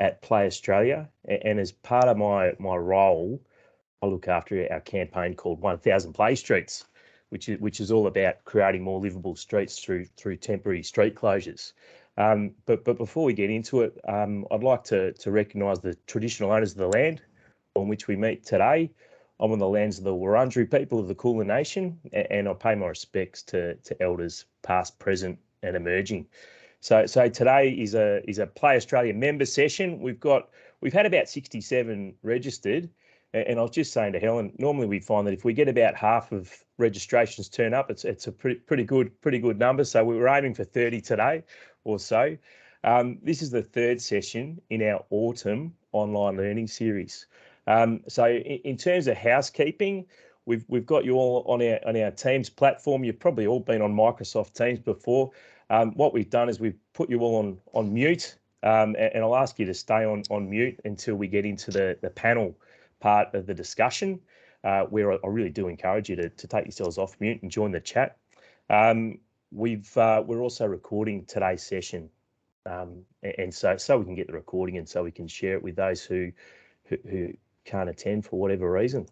at Play Australia, and as part of my role, I look after our campaign called 1,000 Play Streets, which is all about creating more livable streets through temporary street closures. But before we get into it, I'd like to recognise the traditional owners of the land on which we meet today. I'm on the lands of the Wurundjeri people of the Kulin Nation, and I pay my respects to elders past, present, and emerging. So today is a Play Australia member session. We've had about 67 registered, and I was just saying to Helen, normally we find that if we get about half of registrations turn up, it's a pretty good number. So we were aiming for 30 today or so. This is the third session in our autumn online learning series. So in terms of housekeeping, we've got you all on our Teams platform. You've probably all been on Microsoft Teams before. What we've done is we've put you all on mute, and I'll ask you to stay on mute until we get into the panel part of the discussion, where I really do encourage you to take yourselves off mute and join the chat. We're also recording today's session, and so we can get the recording and so we can share it with those who can't attend for whatever reason.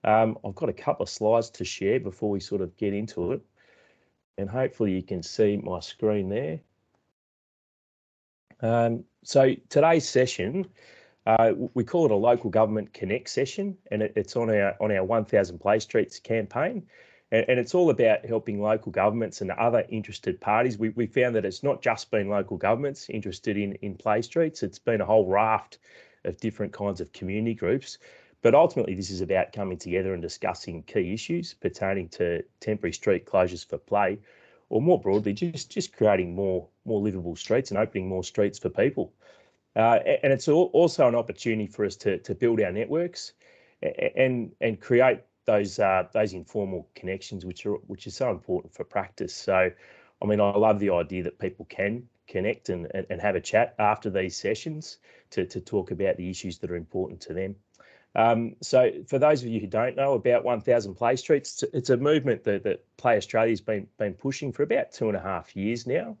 I've got a couple of slides to share before we sort of get into it, and hopefully you can see my screen there. So today's session, we call it a Local Government Connect session, and it's on our 1,000 Play Streets campaign, and it's all about helping local governments and other interested parties. We found that it's not just been local governments interested in Play Streets, it's been a whole raft of different kinds of community groups. But ultimately, this is about coming together and discussing key issues pertaining to temporary street closures for play, or more broadly, just creating more livable streets and opening more streets for people. And it's also an opportunity for us to build our networks and create those informal connections, which is so important for practice. So, I mean, I love the idea that people can connect and have a chat after these sessions to talk about the issues that are important to them. So for those of you who don't know about 1,000 Play Streets, it's a movement that Play Australia's been pushing for about 2.5 years now.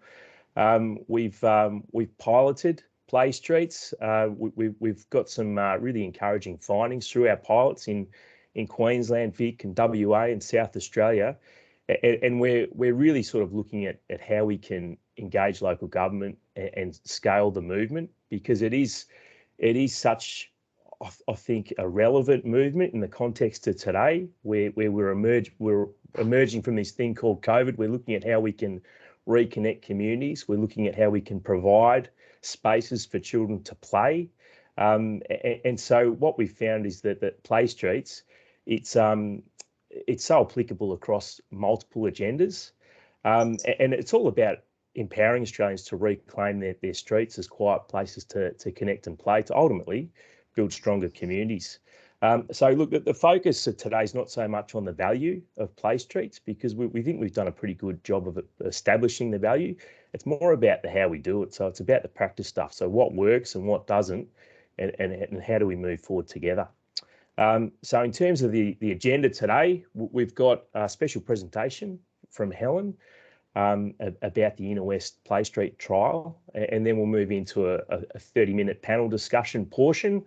We've piloted Play Streets. We've got some really encouraging findings through our pilots in Queensland, Vic and WA and South Australia. And we're really sort of looking at how we can engage local government and scale the movement, because it is such, I think, a relevant movement in the context of today, where we're emerging from this thing called COVID. We're looking at how we can reconnect communities. We're looking at how we can provide spaces for children to play. And so what we found is that Play Streets, it's so applicable across multiple agendas, and it's all about empowering Australians to reclaim their streets as quiet places to connect and play, to ultimately build stronger communities. So look, the focus of today is not so much on the value of Play Streets, because we think we've done a pretty good job of establishing the value. It's more about the how we do it. So it's about the practice stuff. So what works and what doesn't, and how do we move forward together. So in terms of the agenda today, we've got a special presentation from Helen about the Inner West Play Street trial, and then we'll move into a 30-minute panel discussion portion,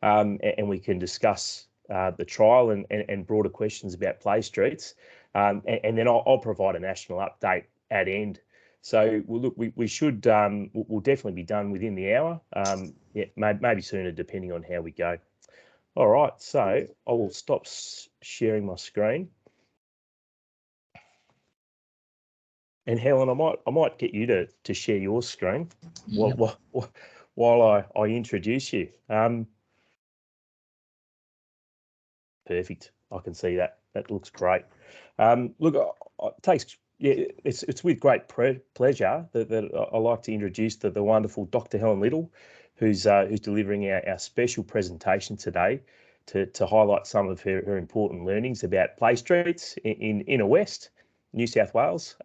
and we can discuss the trial and broader questions about Play Streets, and then I'll provide a national update at end. So we should we'll definitely be done within the hour, yeah, maybe sooner depending on how we go. All right, so I will stop sharing my screen. And Helen, I might get you to share your screen while I introduce you. Perfect. I can see that. That looks great. Look, it's with great pleasure that I like to introduce the wonderful Dr Helen Little, who's delivering our special presentation today to highlight some of her important learnings about Play Streets in Inner West, New South Wales.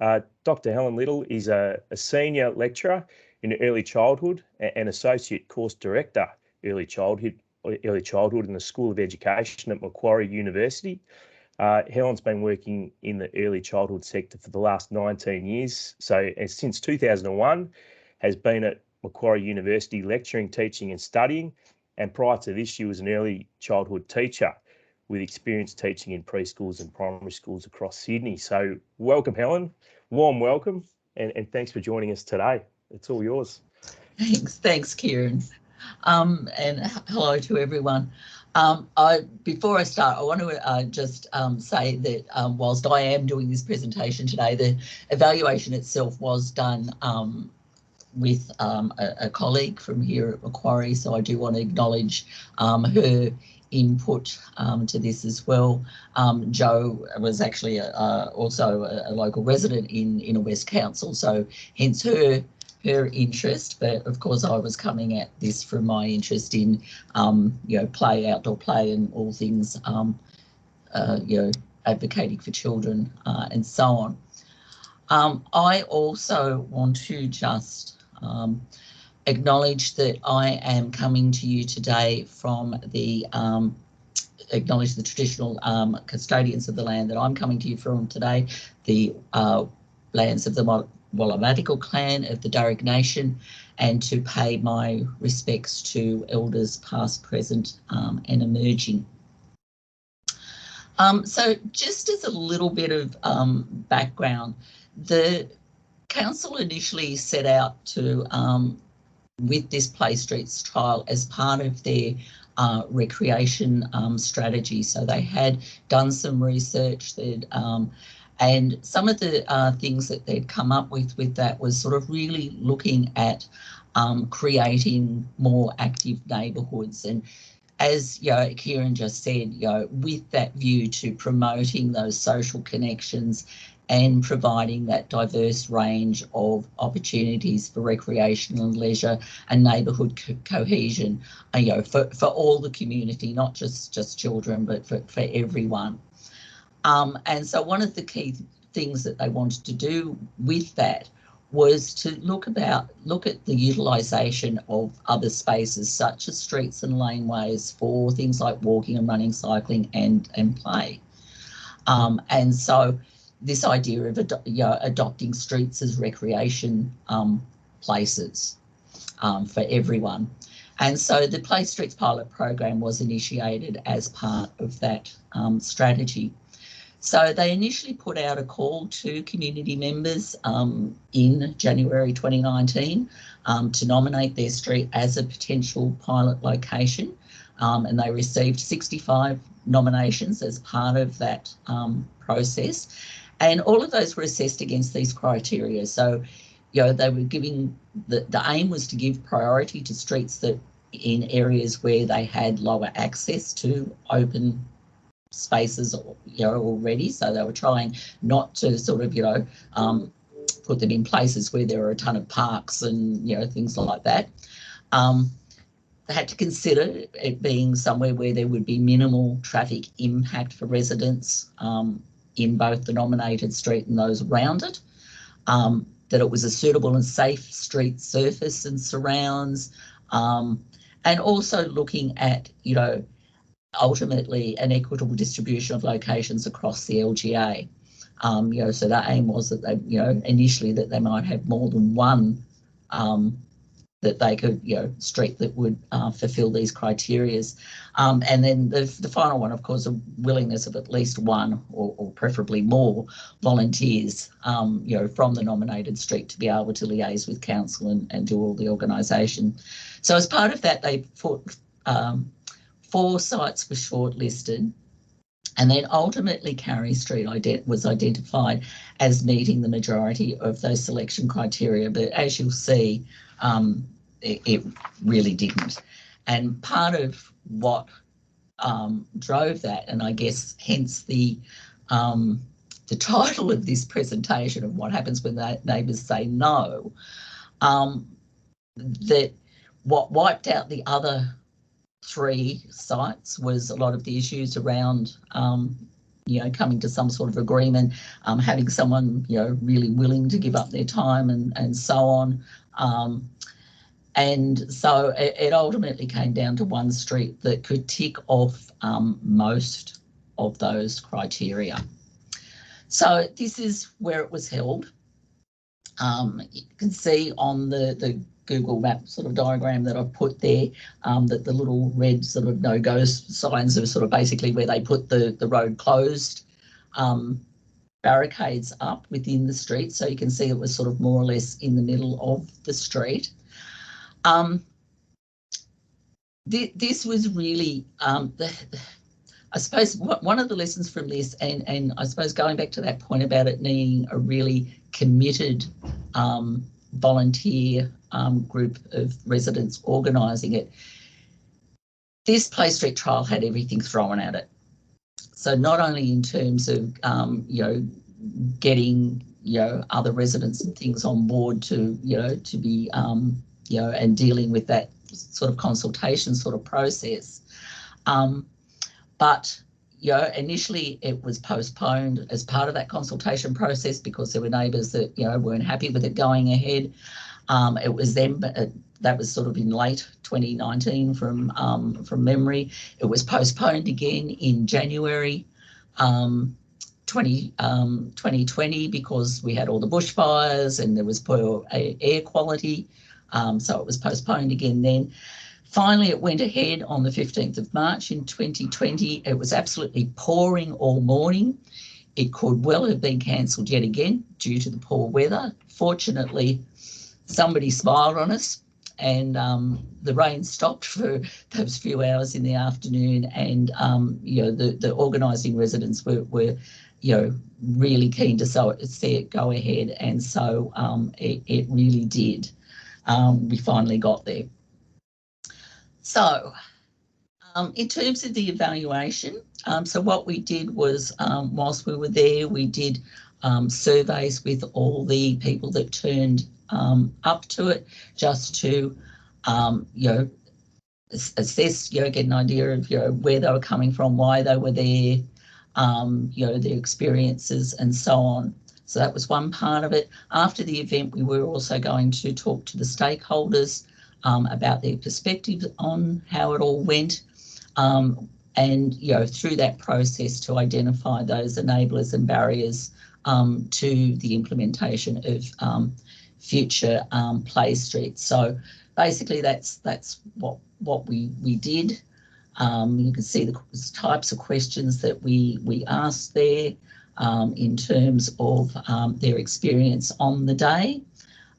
Dr Helen Little is a senior lecturer in early childhood and associate course director early childhood in the School of Education at Macquarie University. Helen's been working in the early childhood sector for the last 19 years. So since 2001, has been at Macquarie University lecturing, teaching and studying. And prior to this, she was an early childhood teacher with experience teaching in preschools and primary schools across Sydney. So welcome, Helen. Warm welcome, and thanks for joining us today. It's all yours. Thanks, Kieran. And hello to everyone. Before I start, I want to just say that whilst I am doing this presentation today, the evaluation itself was done with a colleague from here at Macquarie, so I do want to acknowledge her input to this as well. Jo was actually also a local resident in a West Council, so hence her interest, but of course I was coming at this from my interest in play, outdoor play, and all things advocating for children and so on. I also want to just acknowledge that I am coming to you today from acknowledge the traditional custodians of the land that I'm coming to you from today, the lands of the Wallamatical clan of the Darug Nation, and to pay my respects to elders past, present and emerging. So just as a little bit of background, the council initially set out to, with this Play Streets trial as part of their recreation strategy. So they had done some research, and some of the things that they'd come up with that was sort of really looking at creating more active neighbourhoods. And as Kieran just said, with that view to promoting those social connections and providing that diverse range of opportunities for recreation and leisure and neighbourhood cohesion, for all the community, not just children, but for everyone. And so one of the key things that they wanted to do with that was to look at the utilisation of other spaces such as streets and laneways for things like walking and running, cycling and play. And so this idea of adopting streets as recreation places for everyone. And so the Play Streets pilot program was initiated as part of that strategy. So they initially put out a call to community members in January 2019 to nominate their street as a potential pilot location, and they received 65 nominations as part of that process. And all of those were assessed against these criteria. So, they were giving, the aim was to give priority to streets that in areas where they had lower access to open spaces, already. So they were trying not to sort of, put them in places where there were a ton of parks and, things like that. They had to consider it being somewhere where there would be minimal traffic impact for residents in both the nominated street and those around it, that it was a suitable and safe street surface and surrounds, and also looking at, ultimately an equitable distribution of locations across the LGA. So the aim was that they, initially that they might have more than one that they could, street that would fulfil these criterias. And then the final one, of course, a willingness of at least one or preferably more volunteers, from the nominated street to be able to liaise with council and do all the organisation. So as part of that, they put 4 sites were shortlisted, and then ultimately Carey Street was identified as meeting the majority of those selection criteria. But as you'll see, it really didn't. And part of what drove that, and I guess hence the title of this presentation of what happens when the neighbours say no, that what wiped out the other 3 sites was a lot of the issues around, coming to some sort of agreement, having someone, really willing to give up their time and so on. And so it ultimately came down to one street that could tick off most of those criteria. So this is where it was held. You can see on the Google map sort of diagram that I've put there, that the little red sort of no-go signs are sort of basically where they put the road closed barricades up within the street. So you can see it was sort of more or less in the middle of the street. This was really, I suppose one of the lessons from this, and I suppose going back to that point about it needing a really committed volunteer group of residents organising it, this Play Street trial had everything thrown at it. So not only in terms of, getting, other residents and things on board to, to be, and dealing with that sort of consultation sort of process. But, initially it was postponed as part of that consultation process because there were neighbours that, weren't happy with it going ahead. It was then, that was sort of in late 2019 from memory. It was postponed again in January 2020 because we had all the bushfires and there was poor air quality. So it was postponed again then. Finally, it went ahead on the 15th of March in 2020. It was absolutely pouring all morning. It could well have been cancelled yet again due to the poor weather. Fortunately, somebody smiled on us and the rain stopped for those few hours in the afternoon, and the organising residents were really keen to see it go ahead, and so it really did. We finally got there. So in terms of the evaluation, so what we did was, whilst we were there, we did surveys with all the people that turned up to it, just to, assess, get an idea of, where they were coming from, why they were there, their experiences and so on. So that was one part of it. After the event, we were also going to talk to the stakeholders about their perspectives on how it all went, and through that process to identify those enablers and barriers to the implementation of future play streets. So basically that's what we did. You can see the types of questions that we asked there in terms of their experience on the day.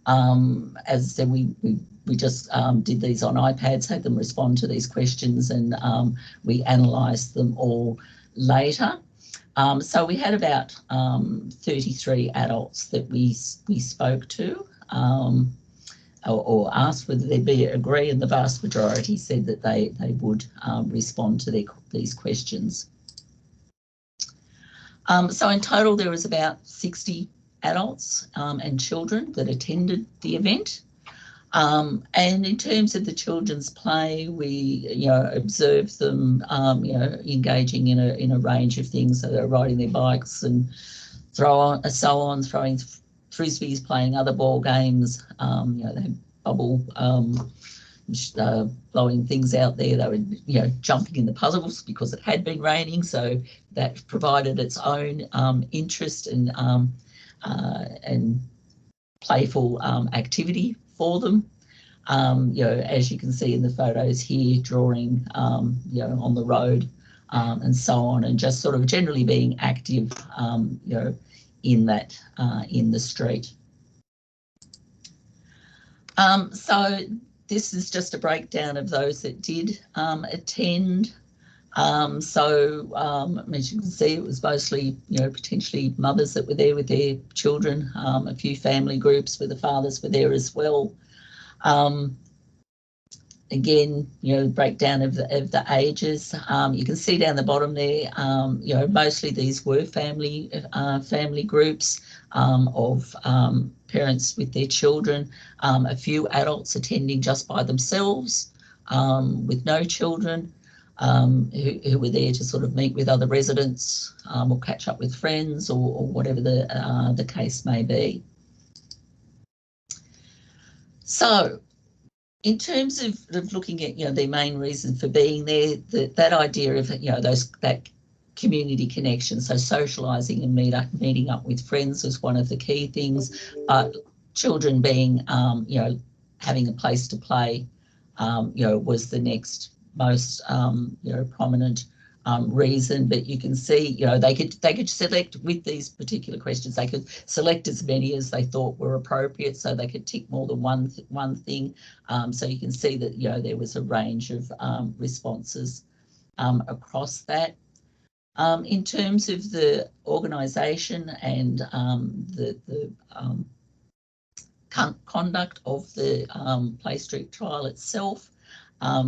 As I said, we just did these on iPads, had them respond to these questions, and we analysed them all later. So we had about 33 adults that we spoke to or asked whether they'd agree, and the vast majority said that they would respond to these questions. So in total, there was about 60 adults and children that attended the event. And in terms of the children's play, we, observed them, engaging in a range of things. So they're riding their bikes and throwing frisbees, playing other ball games. They had bubble blowing things out there. They were, jumping in the puzzles because it had been raining, so that provided its own interest and playful activity for them. As you can see in the photos here, drawing, on the road and so on, and just sort of generally being active, in the street. So this is just a breakdown of those that did attend. As you can see, it was mostly, potentially mothers that were there with their children, a few family groups where the fathers were there as well. Again, breakdown of the ages. You can see down the bottom there, mostly these were family groups of parents with their children, a few adults attending just by themselves with no children, who were there to sort of meet with other residents or catch up with friends or whatever the case may be. So, in terms of looking at the main reason for being there, that idea of that community connection, so socialising and meeting up with friends was one of the key things. But children being having a place to play, was the next most, prominent reason. But you can see, they could select with these particular questions. They could select as many as they thought were appropriate, so they could tick more than one thing. So you can see that there was a range of responses across that. In terms of the organisation and the conduct of the Play Street trial itself,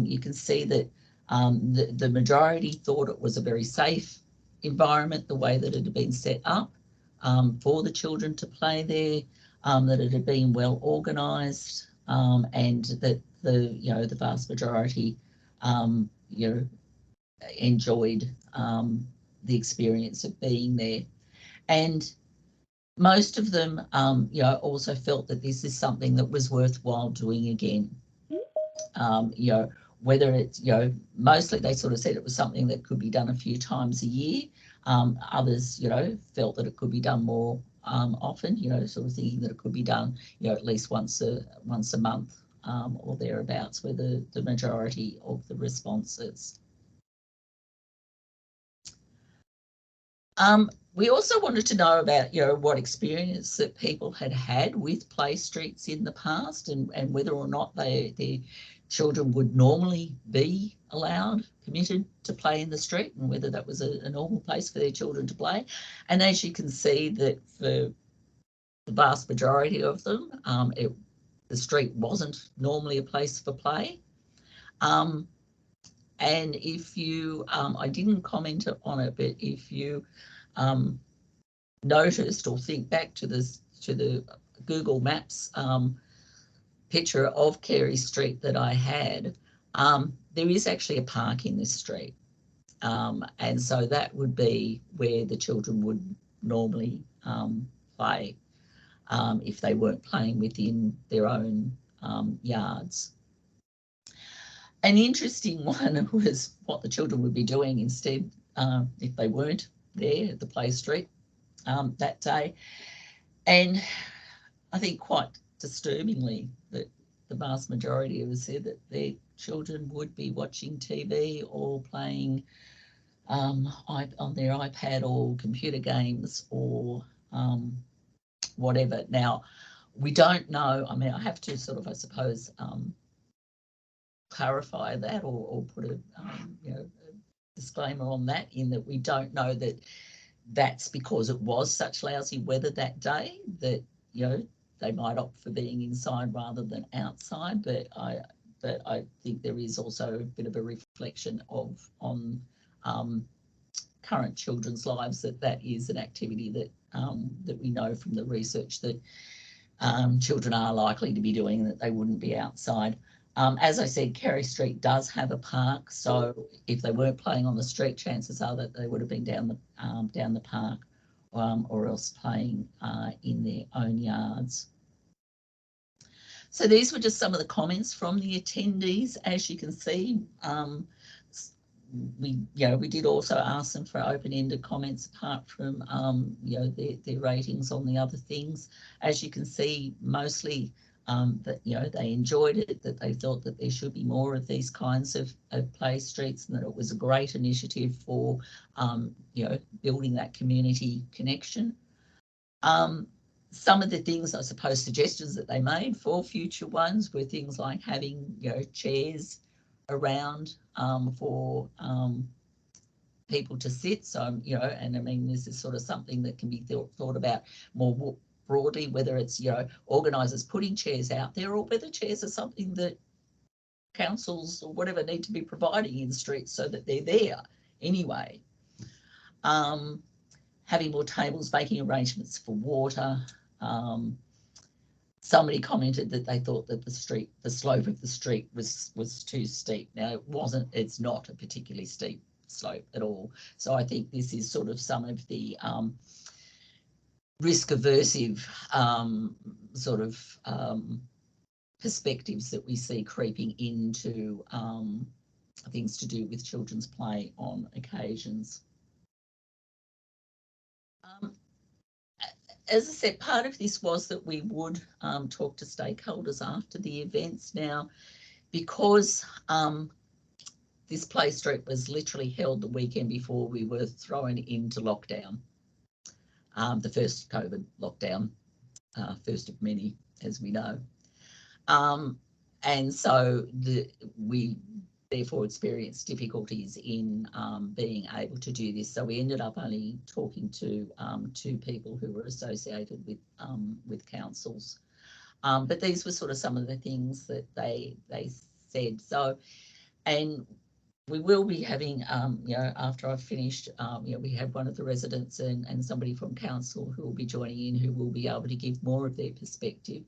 you can see that the majority thought it was a very safe environment, the way that it had been set up for the children to play there, that it had been well organised, and that the vast majority enjoyed the experience of being there. And most of them, also felt that this is something that was worthwhile doing again. Whether it's, mostly they sort of said it was something that could be done a few times a year. Others, felt that it could be done more often, sort of thinking that it could be done, at least once a month or thereabouts, were the majority of the responses. We also wanted to know about, what experience that people had with play streets in the past, and whether or not their children would normally be permitted to play in the street, and whether that was a normal place for their children to play. And as you can see, that for the vast majority of them, the street wasn't normally a place for play. And if you, I didn't comment on it, but if you noticed or think back to the Google Maps picture of Carey Street that I had, there is actually a park in this street. And so that would be where the children would normally play if they weren't playing within their own yards. An interesting one was what the children would be doing instead if they weren't there at the Play Street that day. And I think quite disturbingly that the vast majority of us said that their children would be watching TV or playing on their iPad or computer games or whatever. Now, we don't know. I mean, I have to sort of, I suppose, clarify that or put a disclaimer on that, in that we don't know that that's because it was such lousy weather that day that they might opt for being inside rather than outside. But I think there is also a bit of a reflection on current children's lives that is an activity that we know from the research that children are likely to be doing, that they wouldn't be outside. As I said, Carey Street does have a park, so if they weren't playing on the street, chances are that they would have been down the park, or else playing in their own yards. So these were just some of the comments from the attendees. As you can see, we did also ask them for open-ended comments apart from their ratings on the other things. As you can see, mostly that they enjoyed it, that they felt that there should be more of these kinds of play streets, and that it was a great initiative for building that community connection. Some of the things, I suppose, suggestions that they made for future ones were things like having chairs around for people to sit. So and I mean, this is sort of something that can be thought about more broadly, whether it's organisers putting chairs out there, or whether chairs are something that councils or whatever need to be providing in streets so that they're there anyway. Having more tables, making arrangements for water. Somebody commented that they thought that the slope of the street was too steep. Now it wasn't. It's not a particularly steep slope at all. So I think this is sort of some of the risk aversive sort of perspectives that we see creeping into things to do with children's play on occasions. as I said, part of this was that we would talk to stakeholders after the events. Now, because this play street was literally held the weekend before we were thrown into lockdown, the first COVID lockdown, first of many, as we know. And so we therefore experienced difficulties in being able to do this. So we ended up only talking to 2 people who were associated with councils. But these were sort of some of the things that they said. So, and we will be having, you know, after I've finished, you know, we have one of the residents and somebody from council who will be joining in, who will be able to give more of their perspective.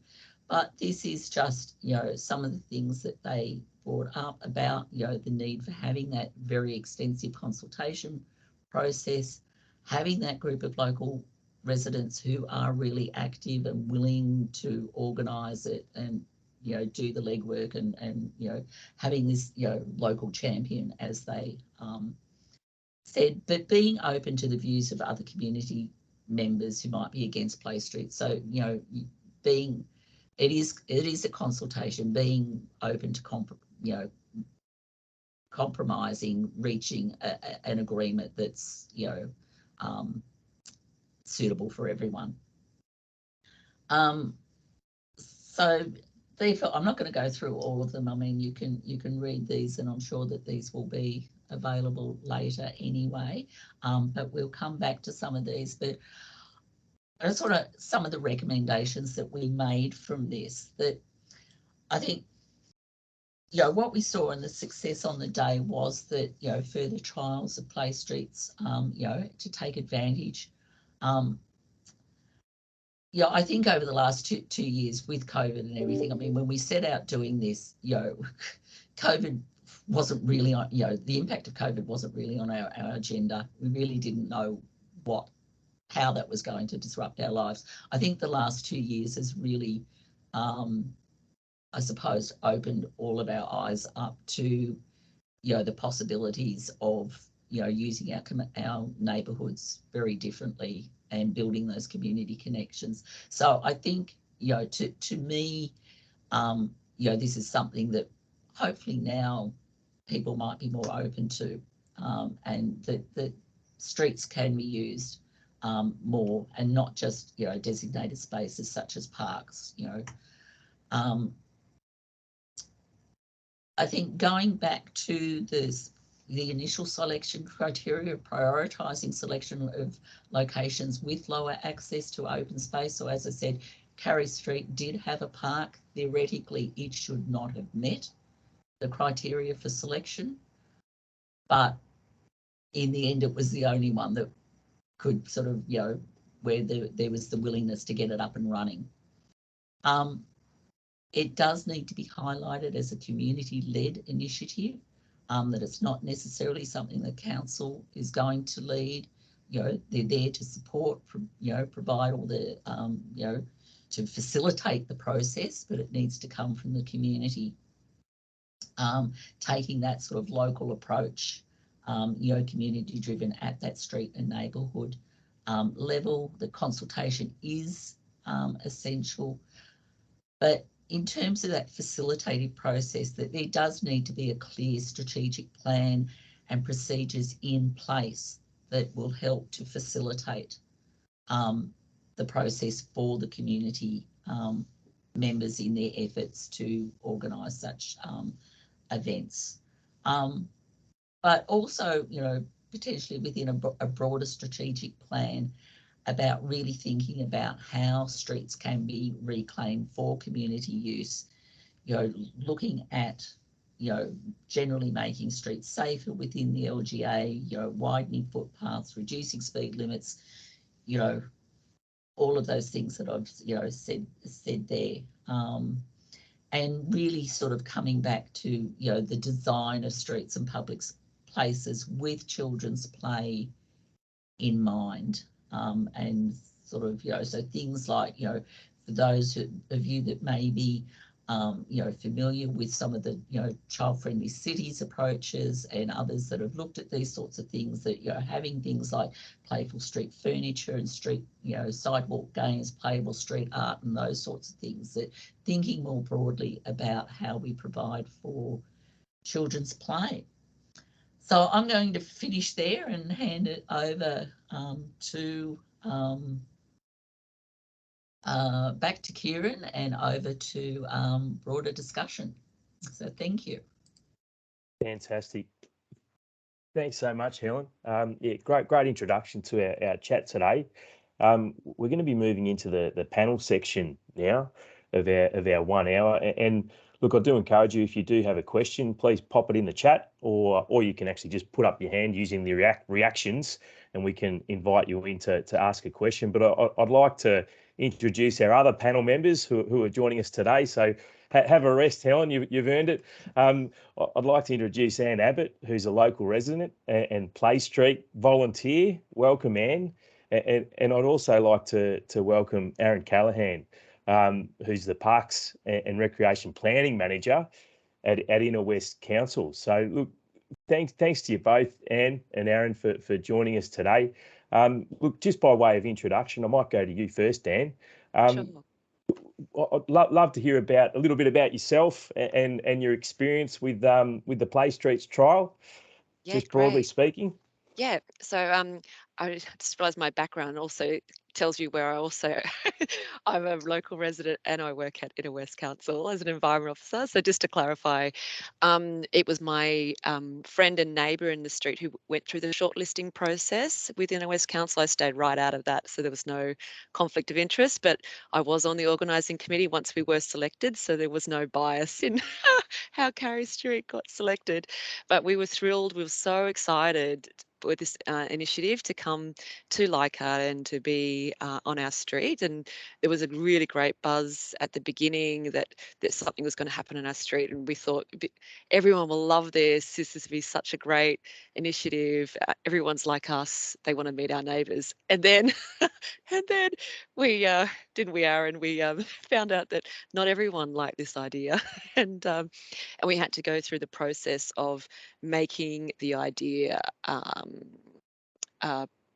But this is just, you know, some of the things that they brought up about, you know, the need for having that very extensive consultation process, having that group of local residents who are really active and willing to organise it and, you know, do the legwork and you know, having this, you know, local champion, as they said, but being open to the views of other community members who might be against play streets. So, you know, being, it is a consultation, being open to compromising, reaching an agreement that's, you know, suitable for everyone. So therefore, I'm not going to go through all of them. I mean, you can read these, and I'm sure that these will be available later anyway. But we'll come back to some of these. But sort of some of the recommendations that we made from this, that I think, you know, what we saw in the success on the day was that, you know, further trials of play streets, you know, to take advantage. Yeah, I think over the last two years with COVID and everything, I mean, when we set out doing this, you know, COVID wasn't really on, you know, the impact of COVID wasn't really on our agenda. We really didn't know how that was going to disrupt our lives. I think the last 2 years has really, I suppose, opened all of our eyes up to, you know, the possibilities of, you know, using our neighbourhoods very differently and building those community connections. So I think, you know, to me, you know, this is something that hopefully now people might be more open to, and that streets can be used more, and not just, you know, designated spaces such as parks, you know. I think going back to the initial selection criteria, prioritising selection of locations with lower access to open space. So as I said, Carey Street did have a park. Theoretically, it should not have met the criteria for selection, but in the end, it was the only one that could sort of, you know, where there was the willingness to get it up and running. It does need to be highlighted as a community-led initiative, that it's not necessarily something the council is going to lead. You know, they're there to support, you know, provide all the, you know, to facilitate the process, but it needs to come from the community. Taking that sort of local approach, you know, community-driven at that street and neighbourhood level. The consultation is essential, but in terms of that facilitative process, that there does need to be a clear strategic plan and procedures in place that will help to facilitate the process for the community members in their efforts to organise such events. But also, you know, potentially within a broader strategic plan about really thinking about how streets can be reclaimed for community use, you know, looking at, you know, generally making streets safer within the LGA, you know, widening footpaths, reducing speed limits, you know, all of those things that I've, you know, said there. And really sort of coming back to, you know, the design of streets and public places with children's play in mind, and sort of, you know, so things like, you know, for those of you that maybe familiar with some of the, child-friendly cities approaches, and others that have looked at these sorts of things, that, having things like playful street furniture and street, sidewalk games, playable street art and those sorts of things, that thinking more broadly about how we provide for children's play. So I'm going to finish there and hand it over to back to Kieran and over to broader discussion. So thank you. Fantastic. Thanks so much, Helen. Yeah, great introduction to our chat today. We're going to be moving into the panel section now of our 1 hour. And look, I do encourage you, if you do have a question, please pop it in the chat, or you can actually just put up your hand using the reactions, and we can invite you in to ask a question. But I'd like to introduce our other panel members who are joining us today. So have a rest, Helen, you've earned it. I'd like to introduce Anne Abbott, who's a local resident and Play Street volunteer. Welcome, Anne. And I'd also like to welcome Aaron Callaghan, who's the Parks and Recreation Planning Manager at Inner West Council. So look, thanks to you both, Anne and Aaron, for joining us today. Look, just by way of introduction, I might go to you first, Anne. Sure. I'd love to hear a little bit about yourself and your experience with the Play Streets trial, Yeah, just broadly speaking. Yeah, so I just realised my background also tells you where I also I'm a local resident and I work at Inner West Council as an environment officer. So just to clarify, it was my friend and neighbour in the street who went through the shortlisting process with Inner West Council. I stayed right out of that, so there was no conflict of interest, but I was on the organising committee once we were selected, so there was no bias in how Carrie Street got selected. But we were thrilled, we were so excited with this initiative to come to Leichhardt and to be on our street. And there was a really great buzz at the beginning that something was going to happen on our street, and we thought everyone will love this. This will be such a great initiative. Everyone's like us, they want to meet our neighbours. And then we didn't we, Aaron? We found out that not everyone liked this idea, and we had to go through the process of making the idea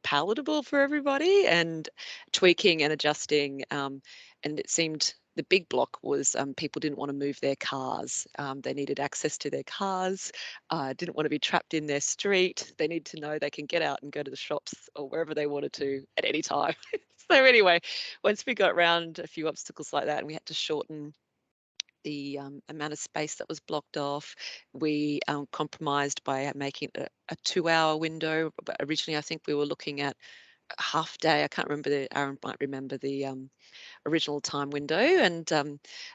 palatable for everybody, and tweaking and adjusting. And it seemed the big block was people didn't want to move their cars. They needed access to their cars, didn't want to be trapped in their street. They need to know they can get out and go to the shops or wherever they wanted to at any time. So anyway, once we got around a few obstacles like that and we had to shorten the amount of space that was blocked off, we compromised by making a 2-hour window. But originally, I think we were looking at a half day. I can't remember. Aaron might remember the original time window.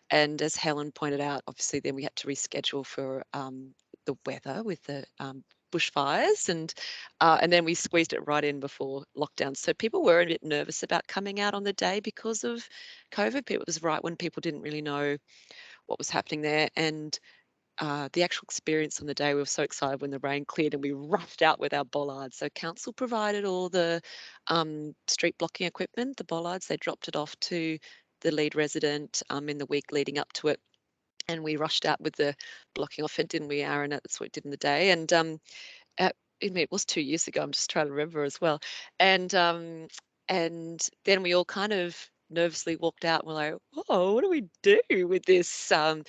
And as Helen pointed out, obviously then we had to reschedule for the weather with the bushfires, and then we squeezed it right in before lockdown. So people were a bit nervous about coming out on the day because of COVID. It was right when people didn't really know what was happening there. And the actual experience on the day, we were so excited when the rain cleared and we rushed out with our bollards. So council provided all the street blocking equipment, the bollards. They dropped it off to the lead resident in the week leading up to it, and we rushed out with the blocking off it, didn't we, Aaron? That's what we did in the day. And it was 2 years ago, I'm just trying to remember as well. And then we all kind of nervously walked out and we're like, oh, what do we do with this? And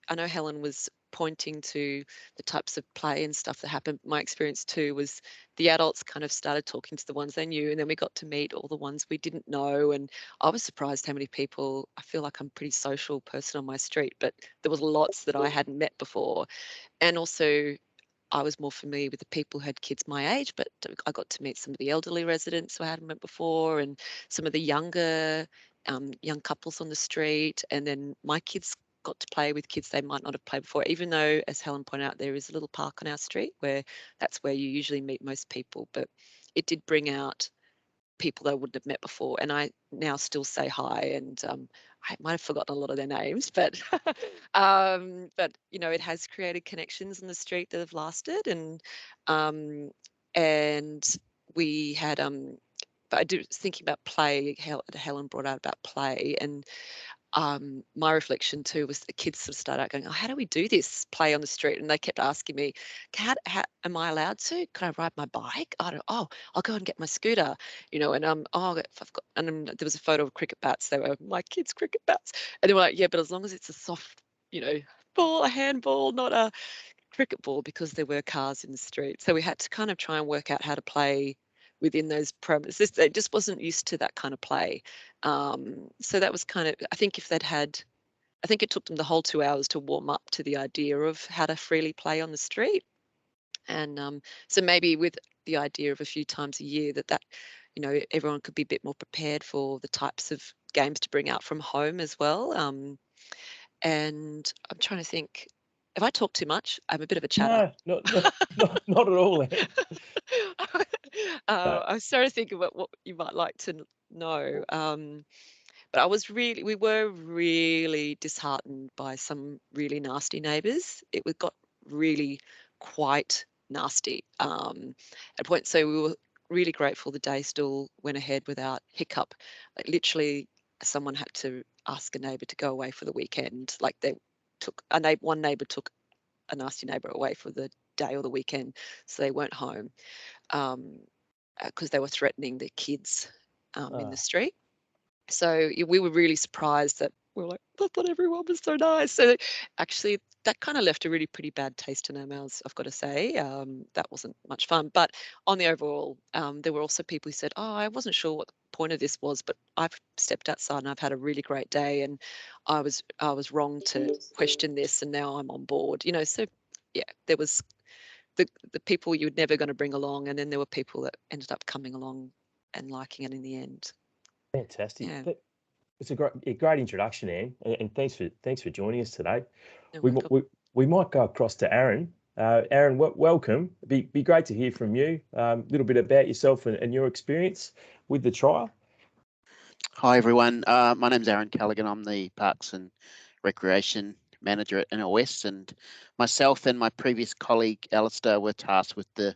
I know Helen was pointing to the types of play and stuff that happened. My experience too was the adults kind of started talking to the ones they knew, and then we got to meet all the ones we didn't know. And I was surprised how many people, I feel like I'm a pretty social person on my street, but there was lots that I hadn't met before. And also I was more familiar with the people who had kids my age, but I got to meet some of the elderly residents who I hadn't met before, and some of the younger young couples on the street. And then my kids got to play with kids they might not have played before, even though, as Helen pointed out, there is a little park on our street where that's where you usually meet most people. But it did bring out people that I wouldn't have met before, and I now still say hi, and I might have forgotten a lot of their names, but it has created connections in the street that have lasted. And we had but I was thinking about play. Helen brought out about play, and my reflection too was the kids sort of started out going, oh, how do we do this play on the street? And they kept asking me, how am I allowed to? Can I ride my bike? I'll go and get my scooter, and there was a photo of cricket bats. They were my kids' cricket bats. And they were like, yeah, but as long as it's a soft, ball, a handball, not a cricket ball, because there were cars in the street. So we had to kind of try and work out how to play within those parameters. They just wasn't used to that kind of play. So that was kind of, I think it took them the whole 2 hours to warm up to the idea of how to freely play on the street. And so maybe with the idea of a few times a year that everyone could be a bit more prepared for the types of games to bring out from home as well. And I'm trying to think, have I talked too much? I'm a bit of a chatter. No, not at all, Anne. I was trying to think about what you might like to know. But we were really disheartened by some really nasty neighbours. It got really quite nasty at a point. So we were really grateful the day still went ahead without hiccup. Like literally, someone had to ask a neighbour to go away for the weekend. Like one neighbour took a nasty neighbour away for the day or the weekend, so they weren't home because they were threatening their kids in the street. So we were really surprised that we were like, I thought everyone was so nice. So actually, that kind of left a really pretty bad taste in our mouths, I've got to say. That wasn't much fun. But on the overall, there were also people who said, oh, I wasn't sure what the point of this was, but I've stepped outside and I've had a really great day, and I was wrong to question this, and now I'm on board. So yeah, there was the people you were never going to bring along, and then there were people that ended up coming along and liking it in the end. Fantastic. Yeah. It's a great introduction, Anne, and thanks for joining us today. No, we might go across to Aaron. Aaron, welcome. It'd be great to hear from you. A little bit about yourself and your experience with the trial. Hi everyone. My name's Aaron Callaghan. I'm the Parks and Recreation Manager at NOS, and myself and my previous colleague Alistair were tasked with the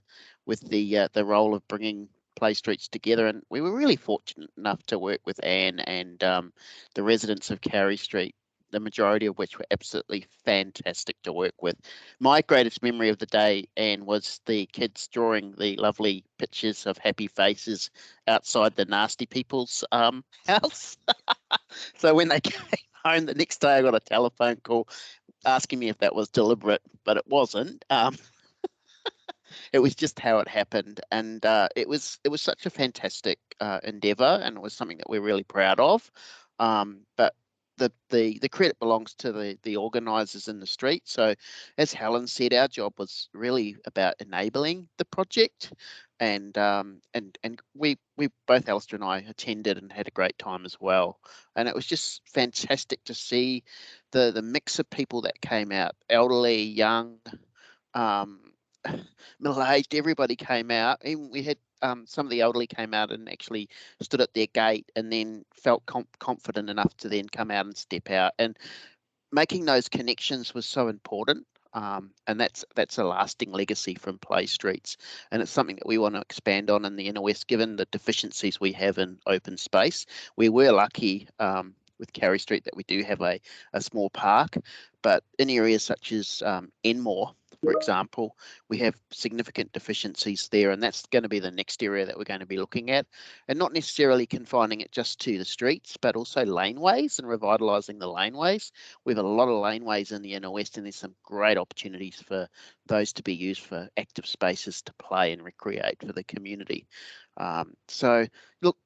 role of bringing play streets together, and we were really fortunate enough to work with Anne and the residents of Carey Street, the majority of which were absolutely fantastic to work with. My greatest memory of the day, Anne, was the kids drawing the lovely pictures of happy faces outside the nasty people's house. So when they came home the next day, I got a telephone call asking me if that was deliberate, but it wasn't. It was just how it happened, and it was such a fantastic endeavour, and it was something that we're really proud of. But the credit belongs to the organisers in the street. So, as Helen said, our job was really about enabling the project, and we both, Alistair and I, attended and had a great time as well. And it was just fantastic to see the mix of people that came out, elderly, young, middle-aged. Everybody came out. Even we had some of the elderly came out and actually stood at their gate and then felt confident enough to then come out and step out. And making those connections was so important. And that's a lasting legacy from Play Streets, and it's something that we want to expand on in the inner west, given the deficiencies we have in open space. We were lucky with Carey Street that we do have a small park, but in areas such as Enmore, for example, we have significant deficiencies there, and that's going to be the next area that we're going to be looking at, and not necessarily confining it just to the streets, but also laneways and revitalising the laneways. We have a lot of laneways in the inner west, and there's some great opportunities for those to be used for active spaces to play and recreate for the community. So look,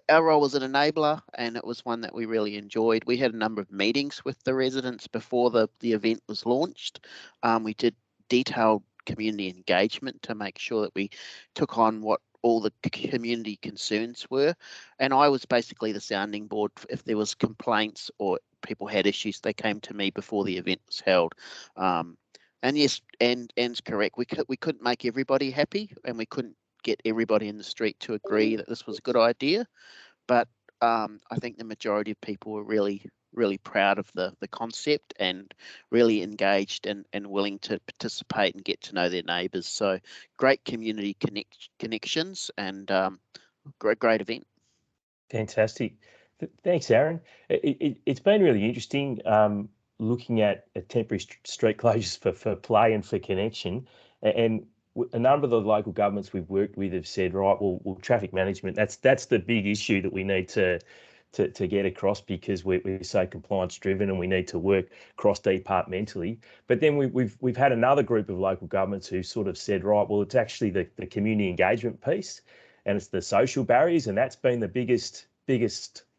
our role was an enabler, and it was one that we really enjoyed. We had a number of meetings with the residents before the event was launched. We did detailed community engagement to make sure that we took on what all the community concerns were, and I was basically the sounding board. If there was complaints or people had issues, they came to me before the event was held. And yes, Anne's correct. We couldn't make everybody happy, and we couldn't get everybody in the street to agree that this was a good idea, but I think the majority of people were really proud of the concept and really engaged and willing to participate and get to know their neighbours. So great community connections, and great event. Fantastic. Thanks, Aaron. It's been really interesting looking at temporary street closures for play and for connection. And a number of the local governments we've worked with have said, right, well, traffic management, that's the big issue that we need to get across, because we're so compliance driven and we need to work cross departmentally. But then we've had another group of local governments who sort of said, right, well, it's actually the community engagement piece, and it's the social barriers, and that's been the biggest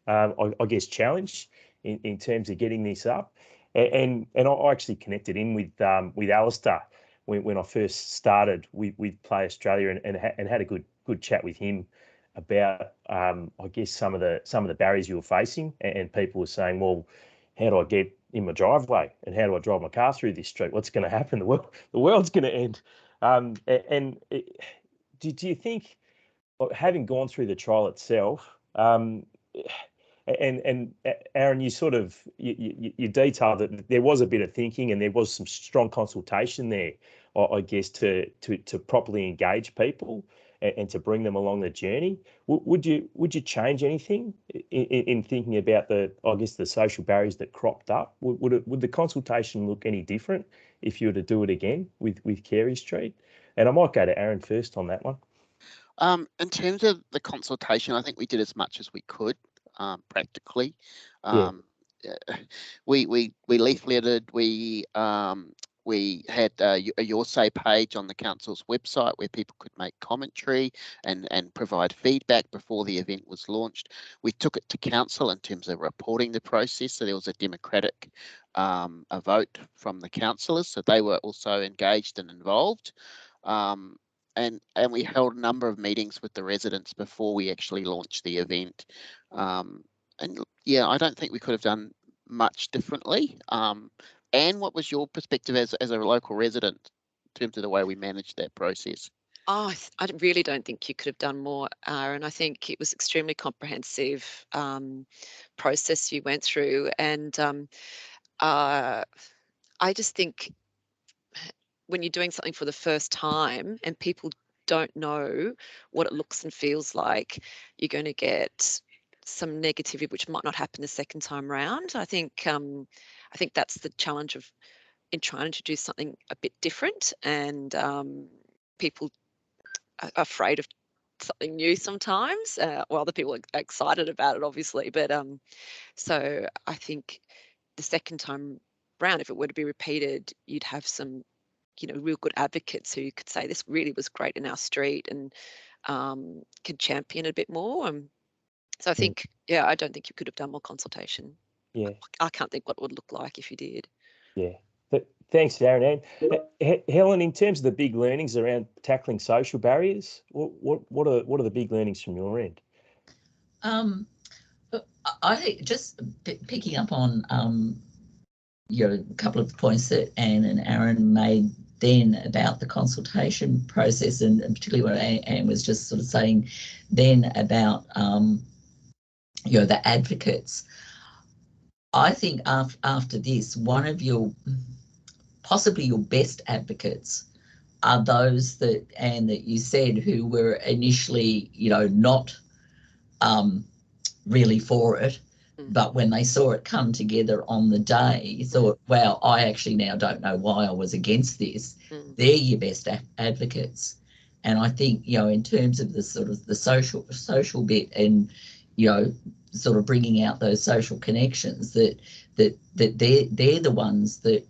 I guess challenge in terms of getting this up. And I actually connected in with Alistair when I first started with Play Australia, and had a good chat with him about I guess some of the barriers you were facing, and people were saying, well, how do I get in my driveway, and how do I drive my car through this street? What's going to happen? The world's going to end. Do you think, having gone through the trial itself, and Aaron, you sort of you detailed that there was a bit of thinking and there was some strong consultation there, I guess, to properly engage people and to bring them along the journey. Would you change anything in thinking about the social barriers that cropped up? Would the consultation look any different if you were to do it again with Carey Street? And I might go to Aaron first on that one. In terms of the consultation, I think we did as much as we could. Practically, we leafleted. We had a Your Say page on the council's website where people could make commentary and provide feedback before the event was launched. We took it to council in terms of reporting the process, so there was a democratic a vote from the councillors, so they were also engaged and involved. And we held a number of meetings with the residents before we actually launched the event. And yeah, I don't think we could have done much differently. Anne, what was your perspective as a local resident in terms of the way we managed that process? Oh, I really don't think you could have done more, Aaron. I think it was extremely comprehensive process you went through, and I just think when you're doing something for the first time and people don't know what it looks and feels like, you're going to get some negativity which might not happen the second time round. I think that's the challenge in trying to do something a bit different, and people are afraid of something new sometimes. Well, other people are excited about it, obviously, but so I think the second time round, if it were to be repeated, you'd have some real good advocates who could say this really was great in our street and could champion a bit more. So I think, I don't think you could have done more consultation. Yeah, I can't think what it would look like if you did. Yeah, thanks, Aaron. And Helen, in terms of the big learnings around tackling social barriers, what are the big learnings from your end? I think just picking up on a couple of points that Anne and Aaron made then about the consultation process, and particularly what Anne was just sort of saying then about the advocates. I think after this, one of possibly your best advocates are those that you said who were initially not really for it, but when they saw it come together on the day, thought, wow, I actually now don't know why I was against this. They're your best advocates. And I think, in terms of the sort of the social bit and, sort of bringing out those social connections, that they're the ones that,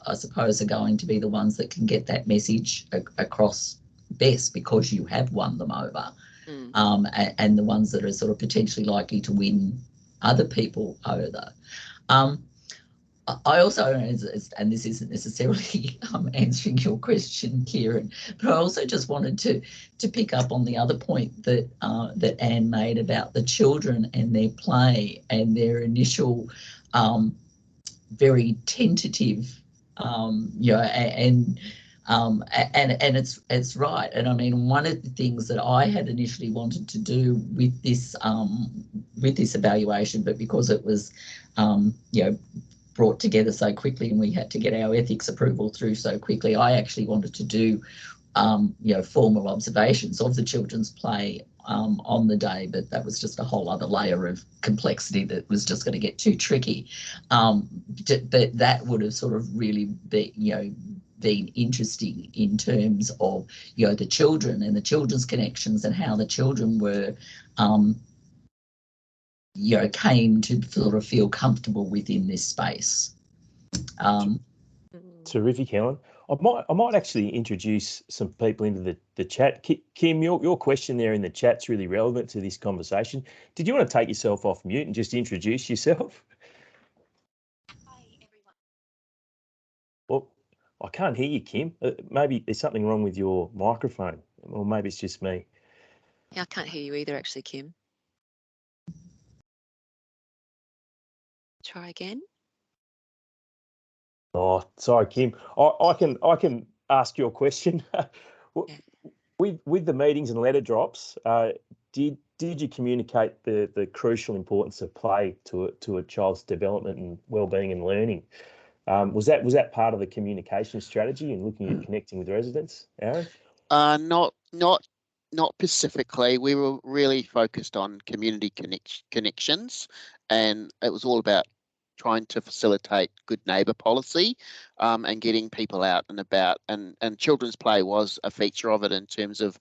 I suppose are going to be the ones that can get that message across best, because you have won them over. And the ones that are sort of potentially likely to win other people over. I also, and this isn't necessarily answering your question, Kieran, but I also just wanted to pick up on the other point that that Anne made about the children and their play and their initial very tentative, and it's right. And I mean, one of the things that I had initially wanted to do with this evaluation, but because it was brought together so quickly and we had to get our ethics approval through so quickly, I actually wanted to do formal observations of the children's play on the day, but that was just a whole other layer of complexity that was just going to get too tricky. But that would have sort of really been interesting in terms of, the children and the children's connections and how the children were, came to sort of feel comfortable within this space. Terrific, Helen. I might actually introduce some people into the chat. Kim, your question there in the chat's really relevant to this conversation. Did you want to take yourself off mute and just introduce yourself? Hi, everyone. Well, I can't hear you, Kim. Maybe there's something wrong with your microphone, or maybe it's just me. Yeah, I can't hear you either, actually, Kim. Try again. Oh, sorry, Kim. I can ask your question. Yeah. With the meetings and letter drops, did you communicate the crucial importance of play to a child's development and well-being and learning? Was that part of the communication strategy and looking at connecting with residents, Aaron? Not specifically. We were really focused on community connections, and it was all about trying to facilitate good neighbour policy, and getting people out and about, and children's play was a feature of it in terms of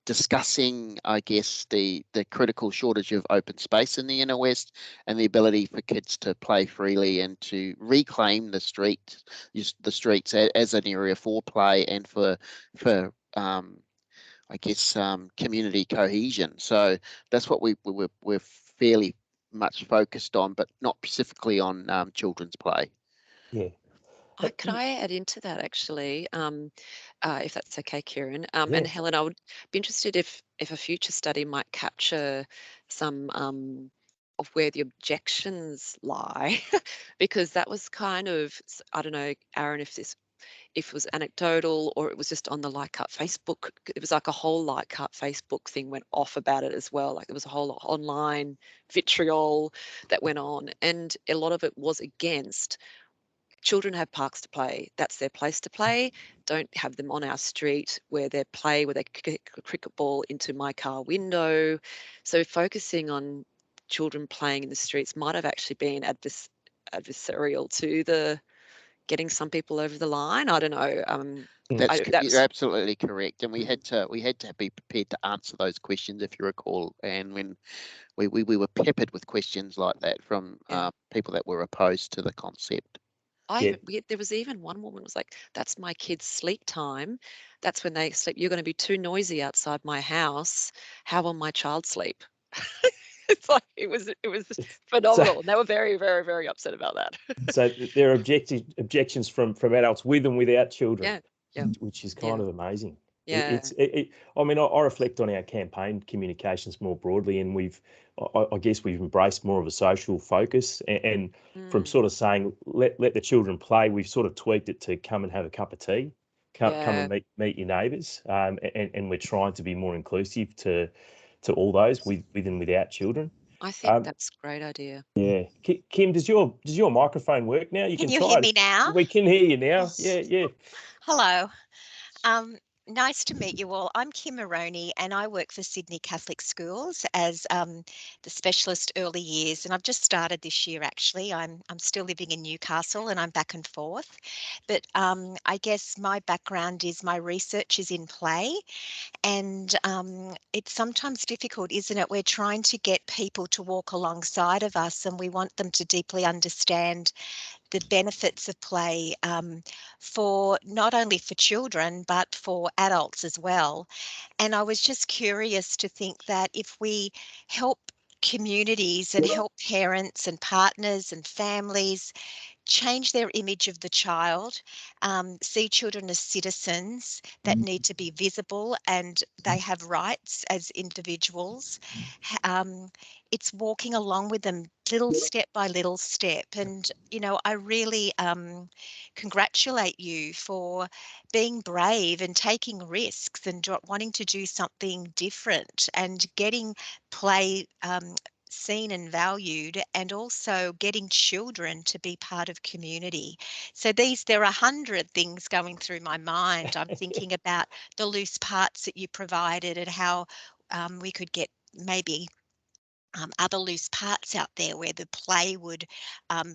discussing, I guess, the critical shortage of open space in the inner west and the ability for kids to play freely and to reclaim the streets as an area for play and for I guess community cohesion. So that's what we're fairly much focused on, but not specifically on children's play. Yeah. Could I add into that, actually, if that's okay, Kieran? Yeah. And Helen, I would be interested if a future study might capture some of where the objections lie, because that was kind of, I don't know, Aaron, if it was anecdotal or it was just on the Like Art Facebook. It was like a whole Like Art Facebook thing went off about it as well. Like there was a whole online vitriol that went on, and a lot of it was against children have parks to play. That's their place to play. Don't have them on our street where they kick a cricket ball into my car window. So focusing on children playing in the streets might have actually been adversarial to the getting some people over the line. I don't know. You're absolutely correct, and we had to be prepared to answer those questions, if you recall. And when we were peppered with questions like that from people that were opposed to the concept. There was even one woman was like, "That's my kids' sleep time. That's when they sleep. You're going to be too noisy outside my house. How will my child sleep?" It's like it was phenomenal. And they were very, very, very upset about that. So there are objections from adults with and without children, which is kind of amazing. Yeah. I mean, I reflect on our campaign communications more broadly, and I guess we've embraced more of a social focus, and from sort of saying let the children play, we've sort of tweaked it to come and have a cup of tea, come and meet your neighbours, and we're trying to be more inclusive to all those with and without children. I think that's a great idea. Yeah, Kim, does your microphone work now? Can you hear me now? We can hear you now. Yeah. Hello. Nice to meet you all. I'm Kim Maroney and I work for Sydney Catholic Schools as the specialist early years, and I've just started this year actually. I'm still living in Newcastle and I'm back and forth, but I guess my background is my research is in play, and it's sometimes difficult, isn't it? We're trying to get people to walk alongside of us and we want them to deeply understand the benefits of play for not only for children but for adults as well. And I was just curious to think that if we help communities and help parents and partners and families change their image of the child, see children as citizens that need to be visible and they have rights as individuals. It's walking along with them little step by little step. And, I really congratulate you for being brave and taking risks and wanting to do something different and getting play seen and valued, and also getting children to be part of community. So there are 100 things going through my mind. I'm thinking about the loose parts that you provided and how we could get maybe other loose parts out there where the play would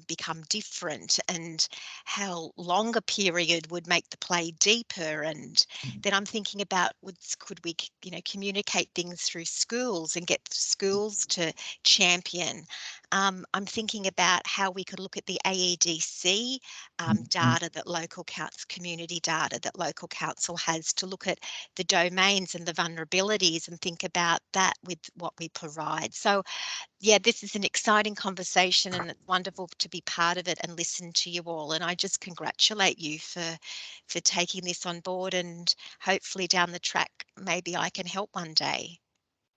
become different, and how longer period would make the play deeper. And then I'm thinking about could we communicate things through schools and get schools to champion. I'm thinking about how we could look at the AEDC data that local council, community data that local council has, to look at the domains and the vulnerabilities and think about that with what we provide. So yeah, this is an exciting conversation, and it's wonderful to be part of it and listen to you all. And I just congratulate you for taking this on board, and hopefully down the track, maybe I can help one day.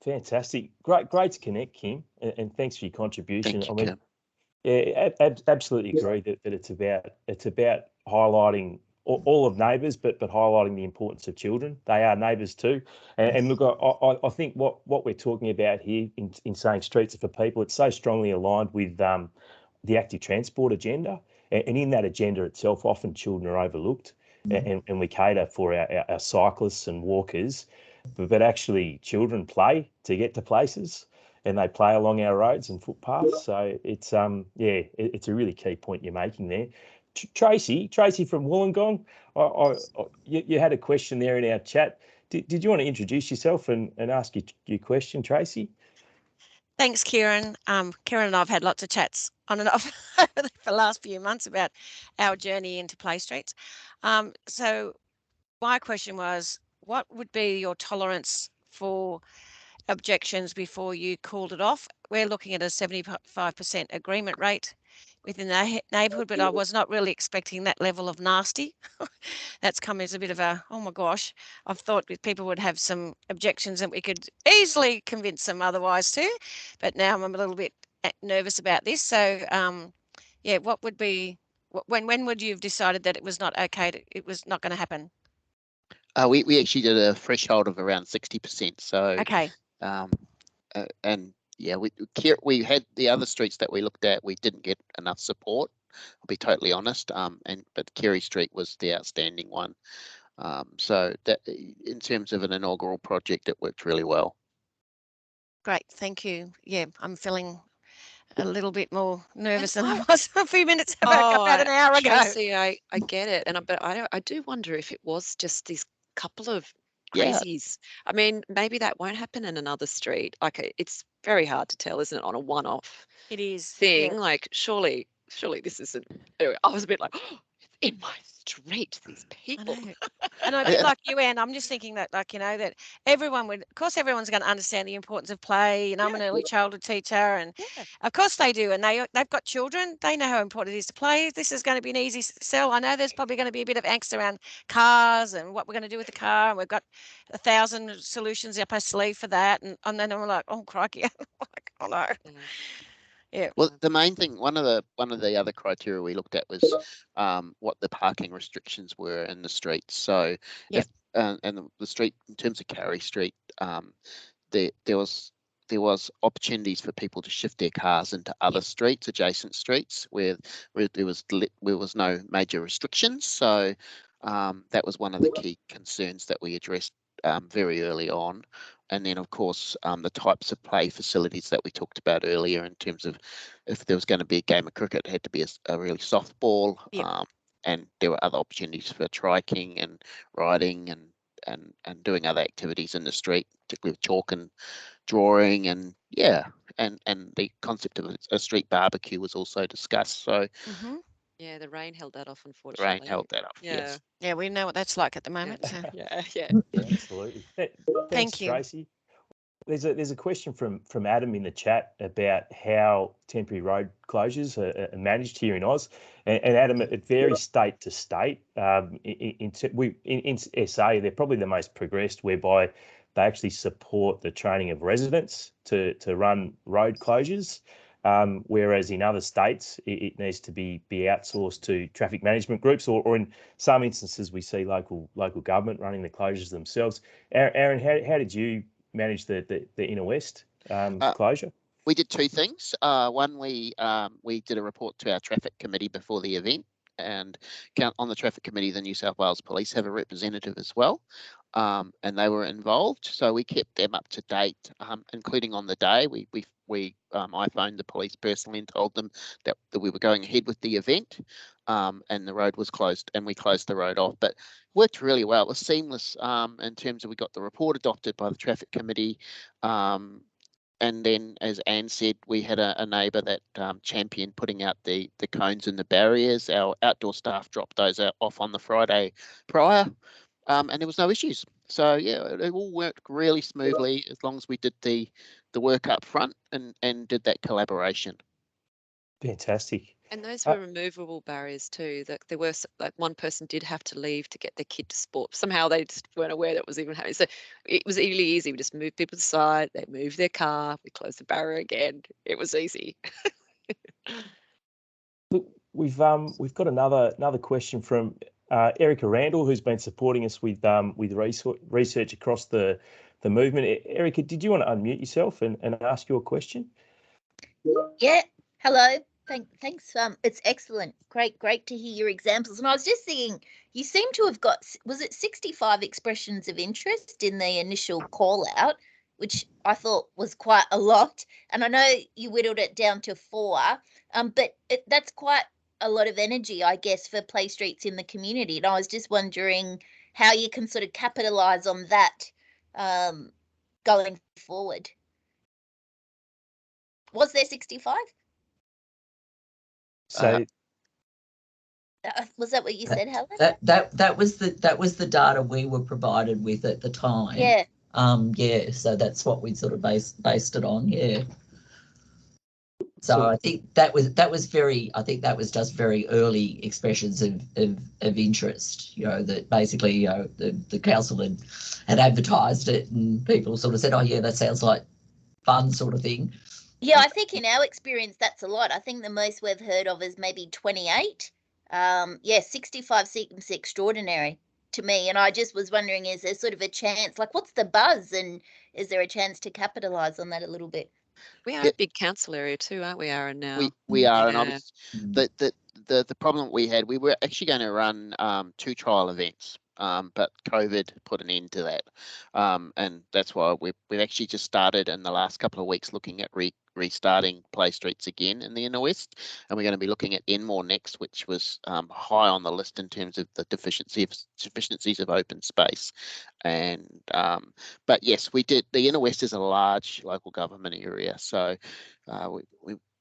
Fantastic. Great to connect, Kim, and thanks for your contribution. Thank you, Kim. Yeah, absolutely agree that it's about highlighting all of neighbours, but highlighting the importance of children. They are neighbours too. And look, I think what we're talking about here in saying streets are for people, it's so strongly aligned with the active transport agenda. And in that agenda itself, often children are overlooked, and we cater for our cyclists and walkers, but actually children play to get to places, and they play along our roads and footpaths. So it's it's a really key point you're making there. Tracy from Wollongong, you had a question there in our chat. Did you want to introduce yourself and ask your question, Tracy? Thanks, Kieran. Kieran and I have had lots of chats on and off for the last few months about our journey into Play Streets. So my question was, what would be your tolerance for objections before you called it off? We're looking at a 75% agreement rate within the neighbourhood, but I was not really expecting that level of nasty. That's come as a bit of a, oh my gosh, I've thought people would have some objections and we could easily convince them otherwise too, but now I'm a little bit nervous about this. So yeah, what would be, when would you have decided that it was not okay, it was not going to happen? We actually did a threshold of around 60%. So okay. And yeah, we had the other streets that we looked at, we didn't get enough support, I'll be totally honest. But Kerry Street was the outstanding one. So that in terms of an inaugural project, it worked really well. Great, thank you. Yeah, I'm feeling a little bit more nervous than I was a few minutes about an hour ago. Tracy, I get it, but I do wonder if it was just these couple of crazies. I mean, maybe that won't happen in another street. Like, it's very hard to tell, isn't it, on a one-off it is thing? Yeah. Like, surely this isn't. Anyway, I was a bit like, oh, it's in my street, these people. And I feel like you, Anne, I'm just thinking that, like, that everyone would, of course, everyone's going to understand the importance of play. I'm an early childhood teacher, and of course they do. And they've got children. They know how important it is to play. This is going to be an easy sell. I know there's probably going to be a bit of angst around cars and what we're going to do with the car. And we've got 1,000 solutions up our sleeve for that. And then I'm like, oh, crikey. Like, oh, no. Yeah. Well, the main thing, one of the other criteria we looked at was what the parking restrictions were in the streets. So, and the street in terms of Carey Street, there was opportunities for people to shift their cars into other streets, adjacent streets, where there was no major restrictions. So that was one of the key concerns that we addressed very early on. And then, of course, the types of play facilities that we talked about earlier, in terms of if there was going to be a game of cricket, it had to be a really soft ball. And there were other opportunities for triking and riding and doing other activities in the street, particularly with chalk and drawing. And and the concept of a street barbecue was also discussed. So yeah, the rain held that off, unfortunately. Rain held that off. Yes. Yeah, we know what that's like at the moment. Yeah. So. Yeah, absolutely. Thank you, Tracy. There's a question from Adam in the chat about how temporary road closures are managed here in Oz, and Adam, it varies state to state. In SA, they're probably the most progressed, whereby they actually support the training of residents to run road closures. Whereas in other states, it needs to be outsourced to traffic management groups, or in some instances, we see local government running the closures themselves. Aaron, how did you manage the Inner West closure? We did two things. One, we did a report to our traffic committee before the event, and on the traffic committee, the New South Wales Police have a representative as well, and they were involved. So we kept them up to date, including on the day. I phoned the police personally and told them that we were going ahead with the event, and the road was closed, and we closed the road off. But worked really well. It was seamless in terms of we got the report adopted by the traffic committee. And then, as Anne said, we had a neighbour that championed putting out the cones and the barriers. Our outdoor staff dropped those off on the Friday prior, and there was no issues. So yeah, it all worked really smoothly as long as we did the work up front and did that collaboration. Fantastic. And those were removable barriers too. That there were like one person did have to leave to get their kid to sport. Somehow they just weren't aware that was even happening. So it was really easy. We just moved people aside. They moved their car. We closed the barrier again. It was easy. Look, we've got another question from Erica Randall, who's been supporting us with research across the movement. Erica, did you want to unmute yourself and ask your question? Yeah. Hello. Thanks. It's excellent. Great to hear your examples. And I was just thinking, you seem to have got, was it 65 expressions of interest in the initial call out, which I thought was quite a lot. And I know you whittled it down to 4, but that's quite a lot of energy, I guess, for play streets in the community. And I was just wondering how you can sort of capitalise on that going forward. Was there 65? So was that what you said, Helen? That was the data we were provided with at the time. Yeah. Yeah. So that's what we sort of based it on. Yeah. So I think that was very. I think that was just very early expressions of interest. You know, that basically, you know, the council had advertised it, and people sort of said, "Oh yeah, that sounds like fun," sort of thing. Yeah, I think in our experience, that's a lot. I think the most we've heard of is maybe 28. Yeah, 65 seems extraordinary to me. And I just was wondering, is there sort of a chance, like what's the buzz, and is there a chance to capitalise on that a little bit? We are a big council area too, aren't we, Aaron, now? We are, Yeah. and the problem we had, we were actually going to run 2 trial events, but COVID put an end to that, and that's why we've actually just started in the last couple of weeks looking at restarting play streets again in the Inner West, and we're going to be looking at Enmore next, which was high on the list in terms of the deficiencies of open space. And but yes, we did. The Inner West is a large local government area, so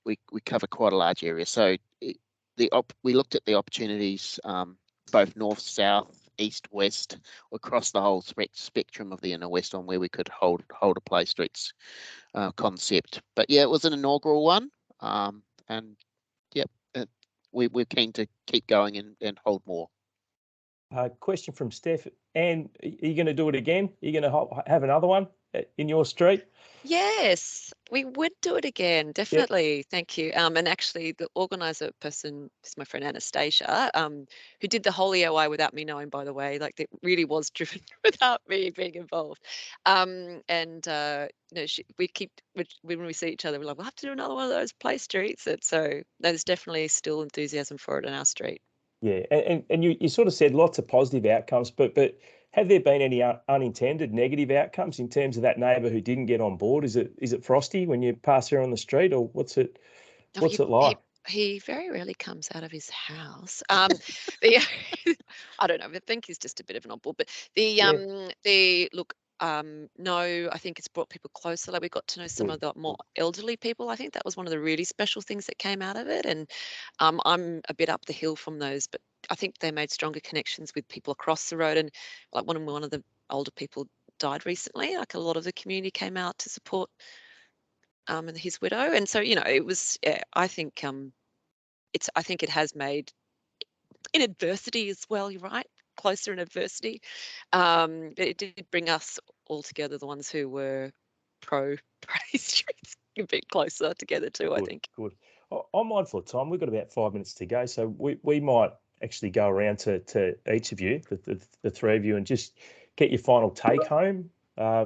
we cover quite a large area. So we looked at the opportunities both north, south, east, west, across the whole spectrum of the Inner West on where we could hold a play streets concept. But yeah, it was an inaugural one, and yep, we're keen to keep going and hold more. Question from Steph. Anne, are you going to do it again? Are you going to have another one in your street? Yes, we would do it again, definitely. Yep. Thank you. And actually, the organizer person is my friend Anastasia, who did the whole EOI without me knowing, by the way. Like, it really was driven without me being involved. And you know, when we see each other, we're like, we'll have to do another one of those play streets. And so there's definitely still enthusiasm for it in our street. Yeah, and you sort of said lots of positive outcomes, but have there been any unintended negative outcomes in terms of that neighbour who didn't get on board? Is it frosty when you pass her on the street, or what's it like? He very rarely comes out of his house. I don't know. I think he's just a bit of an oddball. But no, I think it's brought people closer. Like, we got to know some of the more elderly people. I think that was one of the really special things that came out of it. And I'm a bit up the hill from those, but I think they made stronger connections with people across the road. And like one of the older people died recently. Like, a lot of the community came out to support and his widow. And so, you know, it was. I think it has made, in adversity as well. You're right. Closer in adversity. It did bring us all together, the ones who were pro streets, a bit closer together too. Good, I think. Good. I'm mindful of time. We've got about 5 minutes to go, so we might actually go around to each of you, the 3 of you, and just get your final take home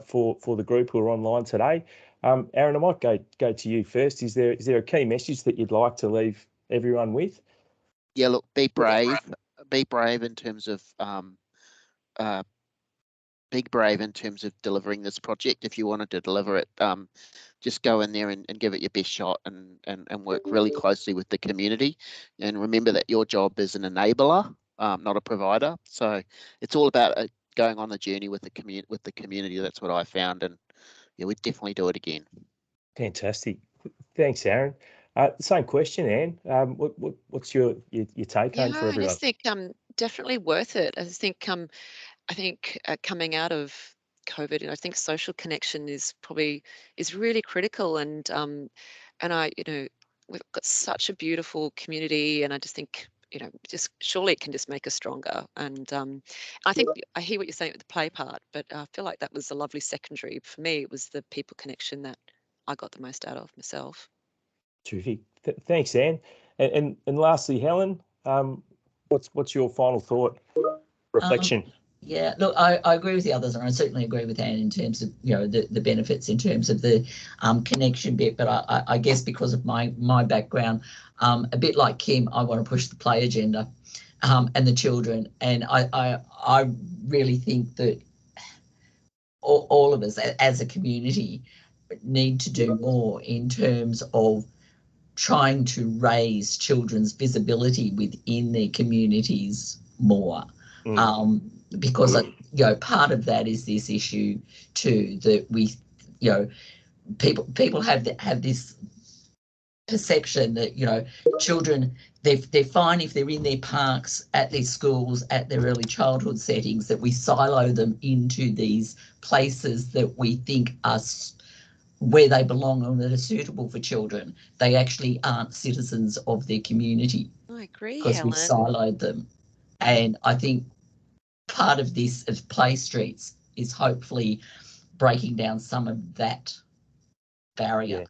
for the group who are online today. Aaron, I might go to you first. Is there a key message that you'd like to leave everyone with? Yeah, look, be brave. Be brave in terms of delivering this project. If you wanted to deliver it, just go in there and give it your best shot, and work really closely with the community. And remember that your job is an enabler, not a provider. So it's all about going on the journey with the community. That's what I found, and yeah, we'd definitely do it again. Fantastic. Thanks, Aaron. Same question, Anne. What's your take home for I everyone? just think definitely worth it. I just think coming out of COVID, I think social connection is really critical, and we've got such a beautiful community, and I just think just surely it can just make us stronger. And I think I hear what you're saying with the play part, but I feel like that was a lovely secondary. For me, it was the people connection that I got the most out of myself. Terrific. Thanks, Anne. And lastly, Helen, what's your final thought, reflection? Yeah, look, I agree with the others, and I certainly agree with Anne in terms of the benefits in terms of the connection bit. But I guess because of my background, a bit like Kim, I want to push the play agenda and the children, and I really think that all of us as a community need to do more in terms of trying to raise children's visibility within their communities more. Because part of that is this issue too, that we people have this perception that children, they're fine if they're in their parks, at their schools, at their early childhood settings, that we silo them into these places that we think are where they belong and that are suitable for children. They actually aren't citizens of their community. I agree, because Helen. we siloed them. And I think part of this of play streets is hopefully breaking down some of that barrier. Yeah,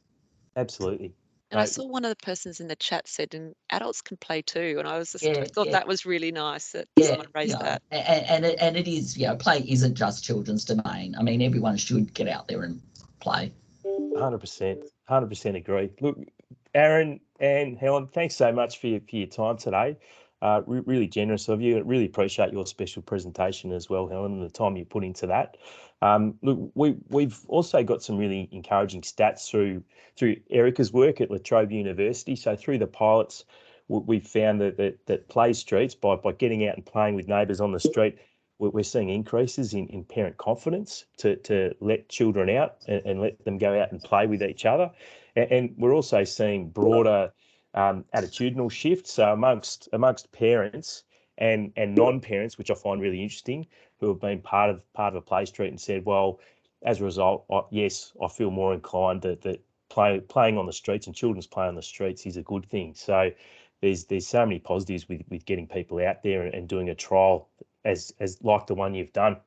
absolutely. And I saw one of the persons in the chat said, and adults can play too. And I thought that was really nice that someone raised that. And it is, play isn't just children's domain. I mean, everyone should get out there and play. 100% agree. Look, Aaron and Helen, thanks so much for your time today. Really generous of you. I really appreciate your special presentation as well, Helen, and the time you put into that. Look, we've also got some really encouraging stats through Erica's work at La Trobe University. So through the pilots, we've found that play streets, by getting out and playing with neighbours on the street, we're seeing increases in parent confidence to let children out and let them go out and play with each other. And we're also seeing broader attitudinal shifts amongst parents and non-parents, which I find really interesting, who have been part of a play street and said, well, as a result, yes, I feel more inclined that playing on the streets and children's play on the streets is a good thing. So there's so many positives with getting people out there and doing a trial as like the one you've done.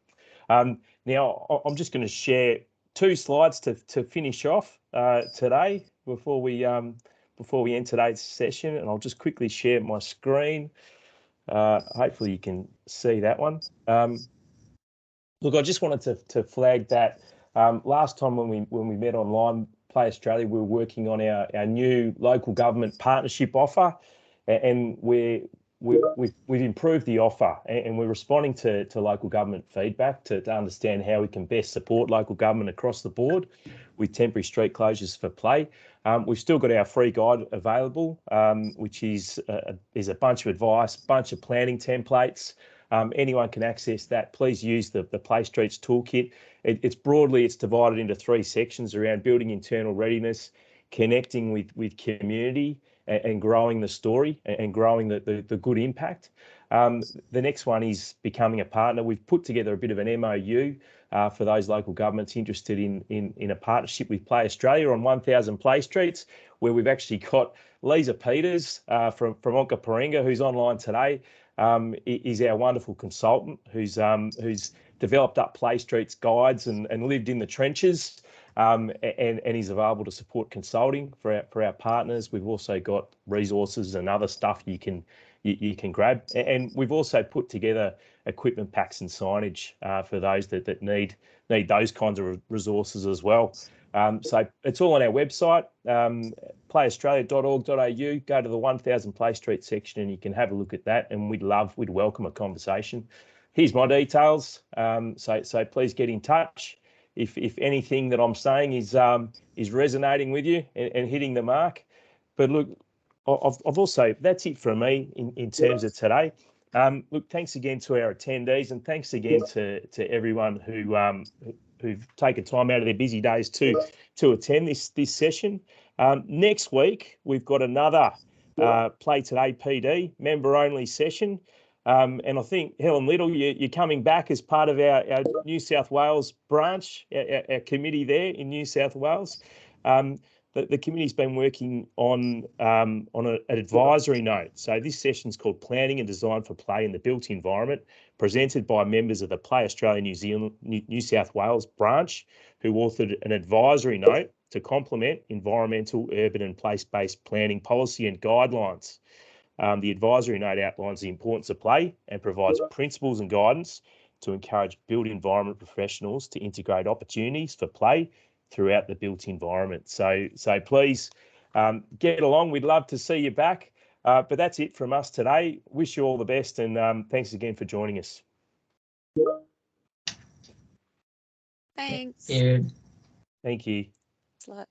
Now I'm just going to share 2 slides to finish off today before we end today's session, and I'll just quickly share my screen. Hopefully you can see that one. Look, I just wanted to flag that last time when we met online, Play Australia, we were working on our new local government partnership offer, and we've improved the offer, and we're responding to local government feedback to understand how we can best support local government across the board with temporary street closures for play. We've still got our free guide available, which is there's a bunch of advice, bunch of planning templates. Anyone can access that. Please use the Play Streets toolkit. It's divided into 3 sections around building internal readiness, connecting with community, and growing the story and growing the good impact. The next one is becoming a partner. We've put together a bit of an MOU for those local governments interested in a partnership with Play Australia on 1,000 Play Streets, where we've actually got Lisa Peters from Onkaparinga, who's online today, is our wonderful consultant who's developed up Play Streets guides and lived in the trenches. And is available to support consulting for our partners. We've also got resources and other stuff you can grab, and we've also put together equipment packs and signage for those that need those kinds of resources as well. So it's all on our website, playaustralia.org.au. Go to the 1000 Play Street section and you can have a look at that, and we'd welcome a conversation. Here's my details, so please get in touch if anything that I'm saying is resonating with you and hitting the mark. But look, I've also, that's it from me in terms of today. Look, thanks again to our attendees, and thanks again to everyone who've taken time out of their busy days to attend this session. Next week, we've got another Play Today PD member-only session. And I think, Helen Little, you're coming back as part of our New South Wales branch, our committee there in New South Wales. The committee's been working on an advisory note. So this session's called Planning and Design for Play in the Built Environment, presented by members of the Play Australia New South Wales branch, who authored an advisory note to complement environmental, urban and place-based planning policy and guidelines. The advisory note outlines the importance of play and provides principles and guidance to encourage built environment professionals to integrate opportunities for play throughout the built environment. So please get along. We'd love to see you back. But that's it from us today. Wish you all the best, and thanks again for joining us. Thanks. Thank you. Thanks a lot.